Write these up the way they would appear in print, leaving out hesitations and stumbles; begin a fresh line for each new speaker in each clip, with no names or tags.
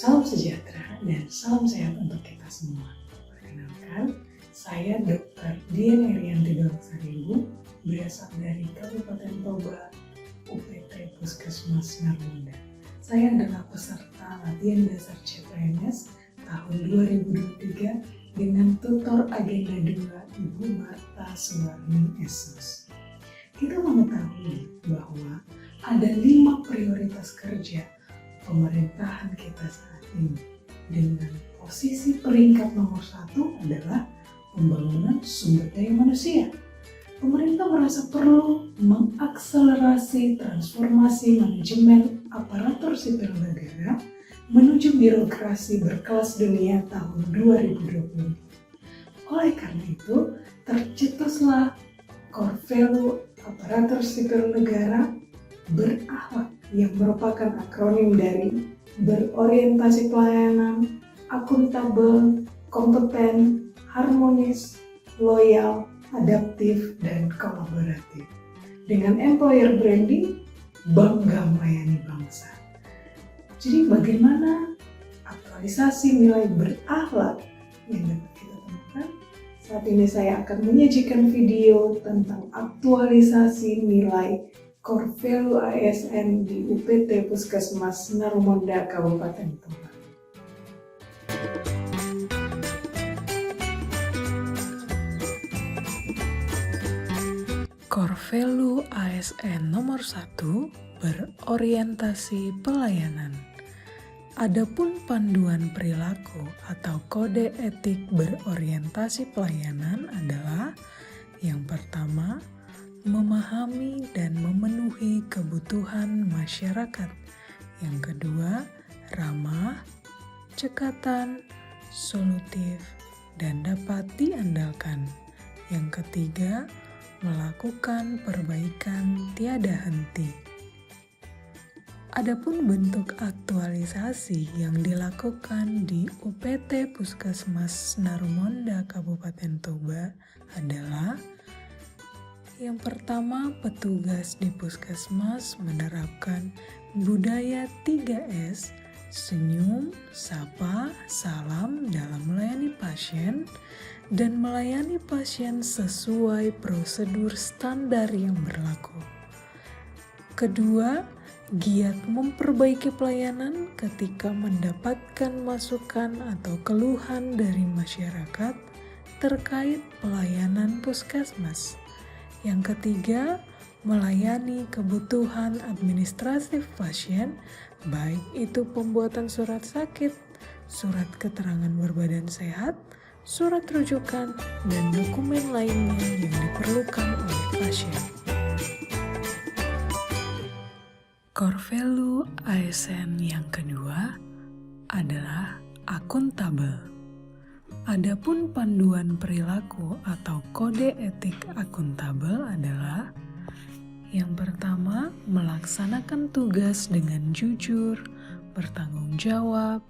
Salam sejahtera dan salam sehat untuk kita semua. Perkenalkan, saya Dr. Dian Erianti Dongsaribu, berasal dari Kabupaten Toba, UPT Puskesmas Narmonda. Saya adalah peserta latihan dasar CPNS tahun 2023 dengan tutor agenda 2 Ibu Marta Suwarni SOS. Kita mengetahui bahwa ada 5 prioritas kerja pemerintahan kita saat ini, dengan posisi peringkat nomor 1 adalah pembangunan sumber daya manusia. Pemerintah merasa perlu mengakselerasi transformasi manajemen aparatur sipil negara menuju birokrasi berkelas dunia tahun 2020. Oleh karena itu, tercetuslah Core Value Aparatur Sipil Negara Berakhlak, yang merupakan akronim dari berorientasi pelayanan, akuntabel, kompeten, harmonis, loyal, adaptif, dan kolaboratif. Dengan employer branding, bangga melayani bangsa. Jadi bagaimana aktualisasi nilai berakhlak yang dapat kita temukan? Saat ini saya akan menyajikan video tentang aktualisasi nilai Core Value ASN di UPT Puskesmas Narmonda, Kabupaten Toba. Core Value ASN nomor 1 berorientasi pelayanan. Adapun panduan perilaku atau kode etik berorientasi pelayanan adalah yang pertama, memahami dan memenuhi kebutuhan masyarakat. Yang kedua, ramah, cekatan, solutif, dan dapat diandalkan. Yang ketiga, melakukan perbaikan tiada henti. Adapun bentuk aktualisasi yang dilakukan di UPT Puskesmas Narmonda, Kabupaten Toba adalah yang pertama, petugas di puskesmas menerapkan budaya 3S, senyum, sapa, salam dalam melayani pasien, dan melayani pasien sesuai prosedur standar yang berlaku. Kedua, giat memperbaiki pelayanan ketika mendapatkan masukan atau keluhan dari masyarakat terkait pelayanan puskesmas. Yang ketiga, melayani kebutuhan administratif pasien, baik itu pembuatan surat sakit, surat keterangan berbadan sehat, surat rujukan, dan dokumen lainnya yang diperlukan oleh pasien. Core Value ASN yang kedua adalah akuntabel. Adapun panduan perilaku atau kode etik akuntabel adalah yang pertama, melaksanakan tugas dengan jujur, bertanggung jawab,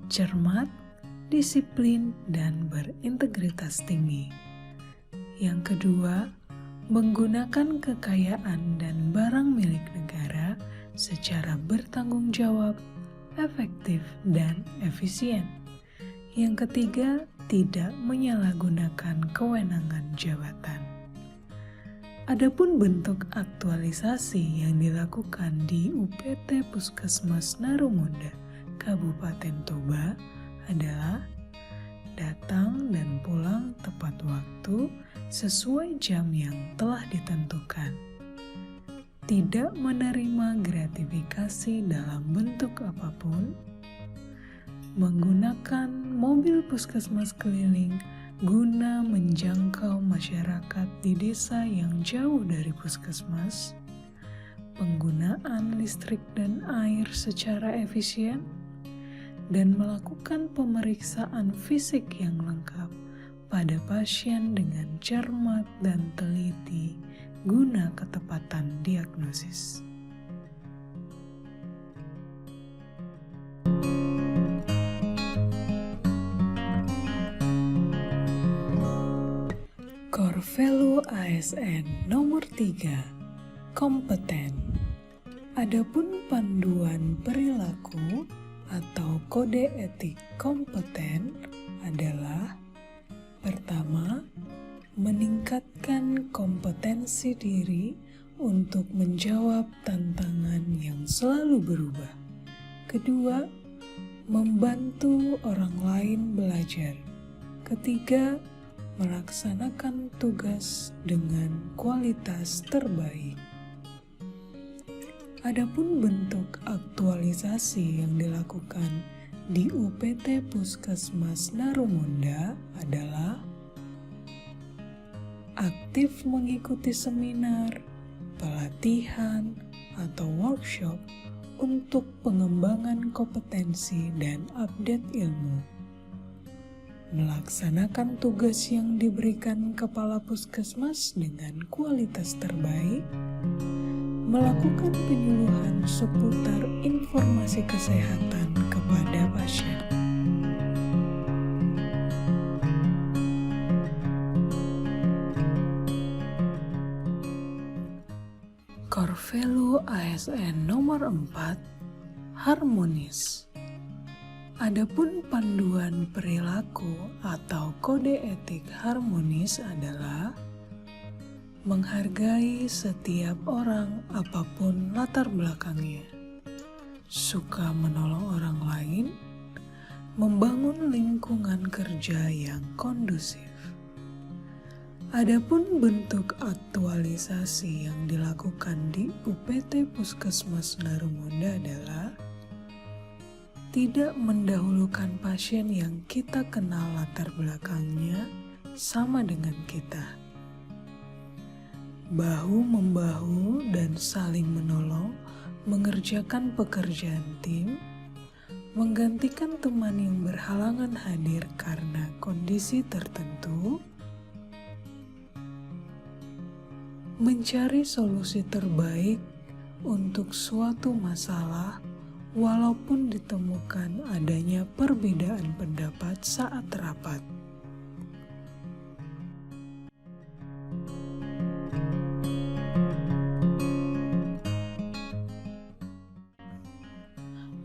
cermat, disiplin, dan berintegritas tinggi. Yang kedua, menggunakan kekayaan dan barang milik negara secara bertanggung jawab, efektif, dan efisien. Yang ketiga, tidak menyalahgunakan kewenangan jabatan. Adapun bentuk aktualisasi yang dilakukan di UPT Puskesmas Narmonda, Kabupaten Toba adalah datang dan pulang tepat waktu sesuai jam yang telah ditentukan. Tidak menerima gratifikasi dalam bentuk apapun. Menggunakan mobil puskesmas keliling guna menjangkau masyarakat di desa yang jauh dari puskesmas, penggunaan listrik dan air secara efisien, dan melakukan pemeriksaan fisik yang lengkap pada pasien dengan cermat dan teliti guna ketepatan diagnosis. Core Value ASN nomor 3, kompeten. Adapun panduan perilaku atau kode etik kompeten adalah: pertama, meningkatkan kompetensi diri untuk menjawab tantangan yang selalu berubah. Kedua, membantu orang lain belajar. Ketiga, melaksanakan tugas dengan kualitas terbaik. Adapun bentuk aktualisasi yang dilakukan di UPT Puskesmas Narumunda adalah: aktif mengikuti seminar, pelatihan, atau workshop untuk pengembangan kompetensi dan update ilmu. Melaksanakan tugas yang diberikan kepala puskesmas dengan kualitas terbaik. Melakukan penyuluhan seputar informasi kesehatan kepada pasien. Core value ASN nomor 4, harmonis. Adapun panduan perilaku atau kode etik harmonis adalah: menghargai setiap orang apapun latar belakangnya, suka menolong orang lain, membangun lingkungan kerja yang kondusif. Adapun bentuk aktualisasi yang dilakukan di UPT Puskesmas Narumunda adalah: tidak mendahulukan pasien yang kita kenal latar belakangnya sama dengan kita. Bahu-membahu dan saling menolong, mengerjakan pekerjaan tim, menggantikan teman yang berhalangan hadir karena kondisi tertentu, mencari solusi terbaik untuk suatu masalah walaupun ditemukan adanya perbedaan pendapat saat rapat.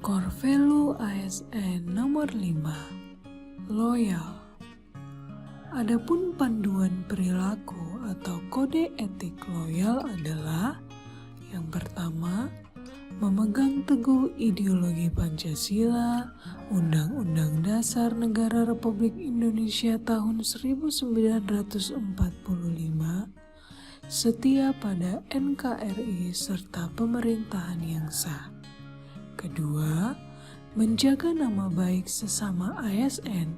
Core value ASN nomor 5, loyal. Adapun panduan perilaku atau kode etik loyal adalah: yang pertama, memegang teguh ideologi Pancasila, Undang-Undang Dasar Negara Republik Indonesia tahun 1945, setia pada NKRI serta pemerintahan yang sah. Kedua, menjaga nama baik sesama ASN,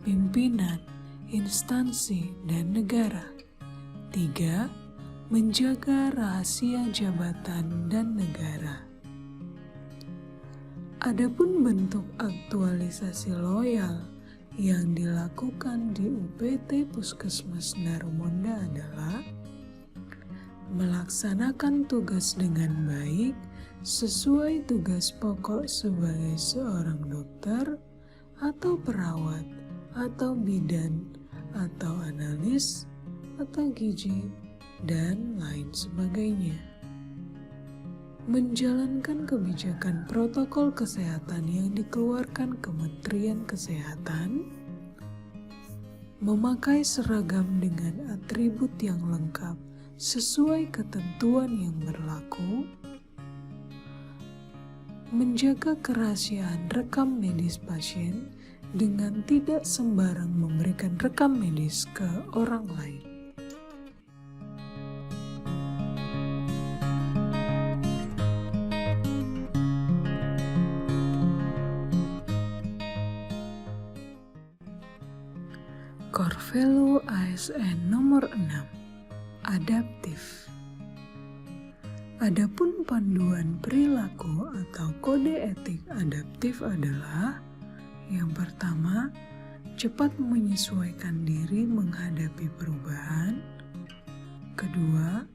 pimpinan, instansi, dan negara. Tiga, menjaga rahasia jabatan dan negara. Adapun bentuk aktualisasi loyal yang dilakukan di UPT Puskesmas Narumunda adalah: melaksanakan tugas dengan baik sesuai tugas pokok sebagai seorang dokter atau perawat atau bidan atau analis atau gizi dan lain sebagainya. Menjalankan kebijakan protokol kesehatan yang dikeluarkan Kementerian Kesehatan, memakai seragam dengan atribut yang lengkap sesuai ketentuan yang berlaku, menjaga kerahasiaan rekam medis pasien dengan tidak sembarang memberikan rekam medis ke orang lain. Core value ASN nomor 6, adaptif. Adapun panduan perilaku atau kode etik adaptif adalah: yang pertama, cepat menyesuaikan diri menghadapi perubahan. Kedua,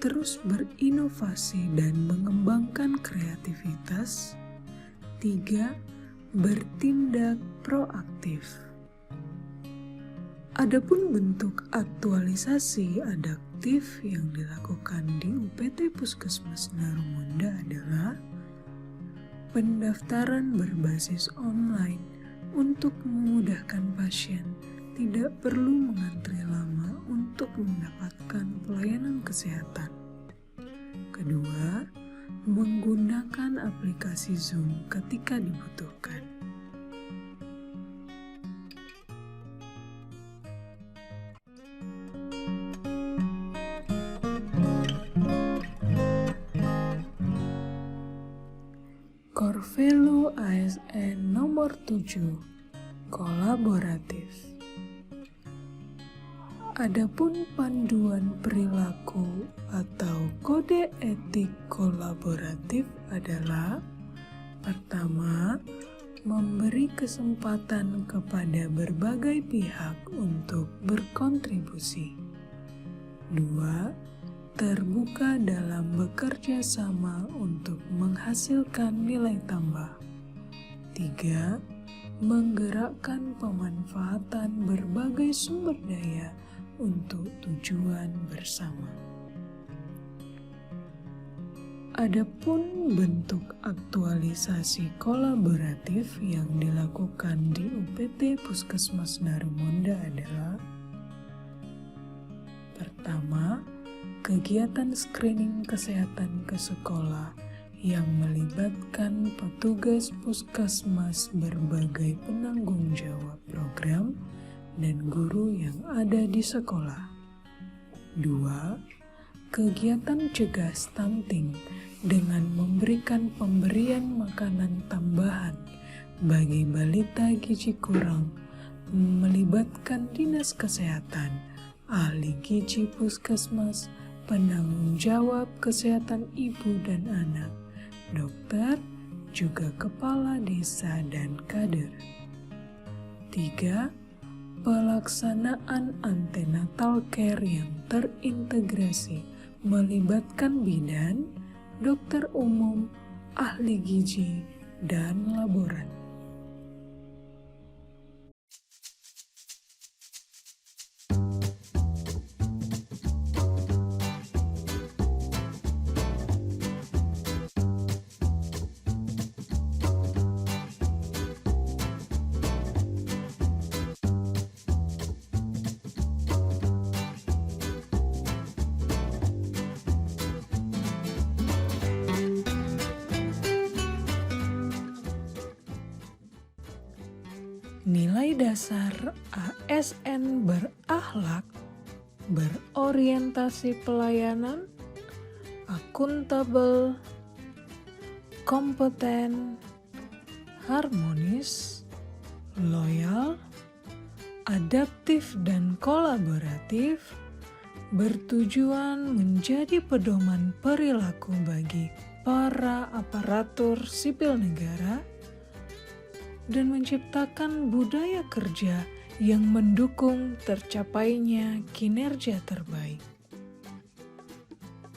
terus berinovasi dan mengembangkan kreativitas. Tiga, bertindak proaktif. Adapun bentuk aktualisasi adaptif yang dilakukan di UPT Puskesmas Narumunda adalah: Pendaftaran berbasis online untuk memudahkan pasien tidak perlu mengantri lama untuk mendapatkan pelayanan kesehatan. Kedua, menggunakan aplikasi Zoom ketika dibutuhkan. Corvelo ASN nomor 7, kolaboratif. Adapun panduan perilaku atau kode etik kolaboratif adalah: pertama, memberi kesempatan kepada berbagai pihak untuk berkontribusi. Dua, terbuka dalam bekerja sama untuk menghasilkan nilai tambah. 3. Menggerakkan pemanfaatan berbagai sumber daya untuk tujuan bersama. Adapun bentuk aktualisasi kolaboratif yang dilakukan di UPT Puskesmas Darumonda adalah: pertama, kegiatan screening kesehatan ke sekolah yang melibatkan petugas puskesmas berbagai penanggung jawab program dan guru yang ada di sekolah. 2. Kegiatan cegah stunting dengan memberikan pemberian makanan tambahan bagi balita gizi kurang, melibatkan dinas kesehatan, ahli gizi puskesmas, penanggung jawab kesehatan ibu dan anak, dokter, juga kepala desa dan kader. 3. Pelaksanaan antenatal care yang terintegrasi melibatkan bidan, dokter umum, ahli gizi, dan laboran. Nilai dasar ASN berakhlak, berorientasi pelayanan, akuntabel, kompeten, harmonis, loyal, adaptif dan kolaboratif, bertujuan menjadi pedoman perilaku bagi para aparatur sipil negara dan menciptakan budaya kerja yang mendukung tercapainya kinerja terbaik.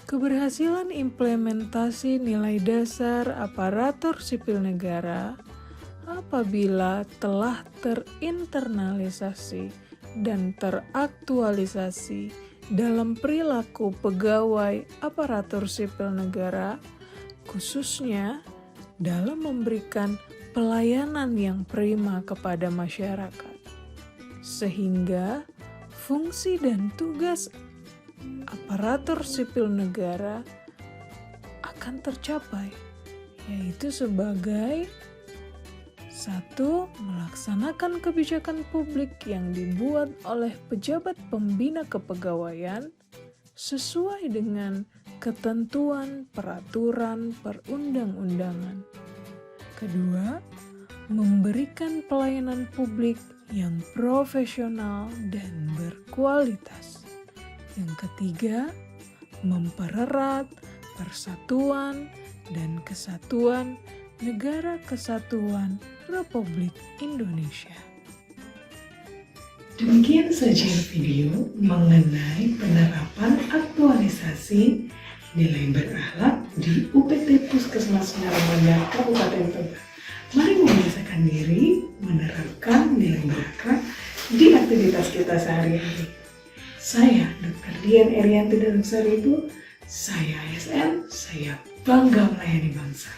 Keberhasilan implementasi nilai dasar aparatur sipil negara apabila telah terinternalisasi dan teraktualisasi dalam perilaku pegawai aparatur sipil negara, khususnya dalam memberikan pelayanan yang prima kepada masyarakat, sehingga fungsi dan tugas aparatur sipil negara akan tercapai, yaitu sebagai 1. Melaksanakan kebijakan publik yang dibuat oleh pejabat pembina kepegawaian sesuai dengan ketentuan peraturan perundang-undangan. 2. Memberikan pelayanan publik yang profesional dan berkualitas. Yang 3. Mempererat persatuan dan kesatuan Negara Kesatuan Republik Indonesia. Demikian saja video mengenai penerapan aktualisasi nilai berakhlak di UPT Puskesmas Darumonda Kabupaten Tebet. Mari membiasakan diri menerapkan nilai berakhlak di aktivitas kita sehari-hari. Saya Dr. Dian Erianti Darusari, saya ASN, saya bangga melayani bangsa.